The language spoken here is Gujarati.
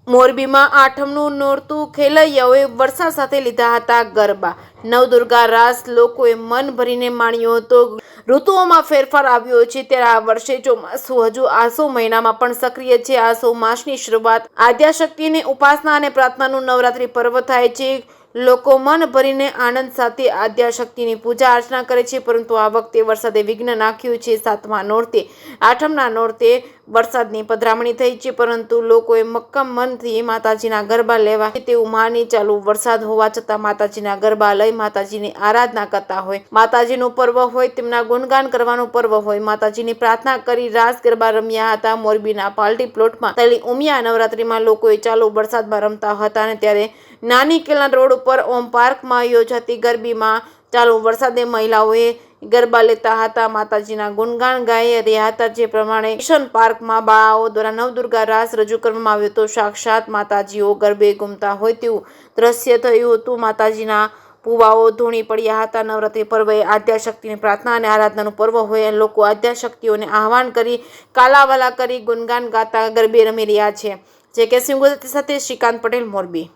મોરબીમાં આઠમનું નોરતું ખેલૈયાઓએ વરસાદ સાથે લીધા હતા ગરબા। નવદુર્ગા રાસ લોકોએ મન ભરીને માણ્યો હતો। ઋતુઓમાં ફેરફાર આવ્યો છે ત્યારે આ વર્ષે ચોમાસું હજુ આસો મહિનામાં પણ સક્રિય છે। આસો માસની શરૂઆત આદ્યાશક્તિની ઉપાસના અને પ્રાર્થનાનું નવરાત્રિ પર્વ થાય છે। લોકો મન ભરીને આનંદ સાથે આદ્યાશક્તિની પૂજા અર્ચના કરે છે, પરંતુ આ વખતે વરસાદે વિઘ્ન નાખ્યું છે। સાતમા નોરતે આઠમના નોરતે વરસાદની પધરામણી થઈ છે, પરંતુ લોકોએ મક્કમ મનથી માતાજીના ગરબા લેવા તેવું માની ચાલુ વરસાદ હોવા છતાં માતાજીના ગરબા લઈ માતાજીની આરાધના કરતા હોય। માતાજીનું પર્વ હોય, તેમના ગુણગાન કરવાનું પર્વ હોય, માતાજીની પ્રાર્થના કરી રાસ ગરબા રમ્યા હતા। મોરબીના પાલટી પ્લોટમાં થયેલી ઉમિયા નવરાત્રિમાં લોકોએ ચાલુ વરસાદમાં રમતા હતા અને ત્યારે નાની કેલાન રોડ ઉપર ઓમ પાર્કમાં યોજાતી ગરબીમાં ચાલુ વરસાદે મહિલાઓએ ગરબા લેતા હતા, માતાજીના ગુણગાન ગાઈ રહ્યા હતા। જે પ્રમાણે કિશન પાર્કમાં બાળાઓ દ્વારા નવદુર્ગા રાસ રજૂ કરવામાં આવ્યો હતો। સાક્ષાત માતાજીઓ ગરબે ઘૂમતા હોય તેવું દ્રશ્ય થયું હતું। માતાજીના ભુવાઓ ધૂણી પડ્યા હતા। નવરાત્રિ પર્વ એ આદ્યાશક્તિની પ્રાર્થના અને આરાધનાનું પર્વ હોય। લોકો આદ્યાશક્તિઓને આહવાન કરી કાલાવાલા કરી ગુણગાન ગાતા ગરબે રમી રહ્યા છે। જે કે સિંહ સાથે શ્રીકાંત પટેલ, મોરબી।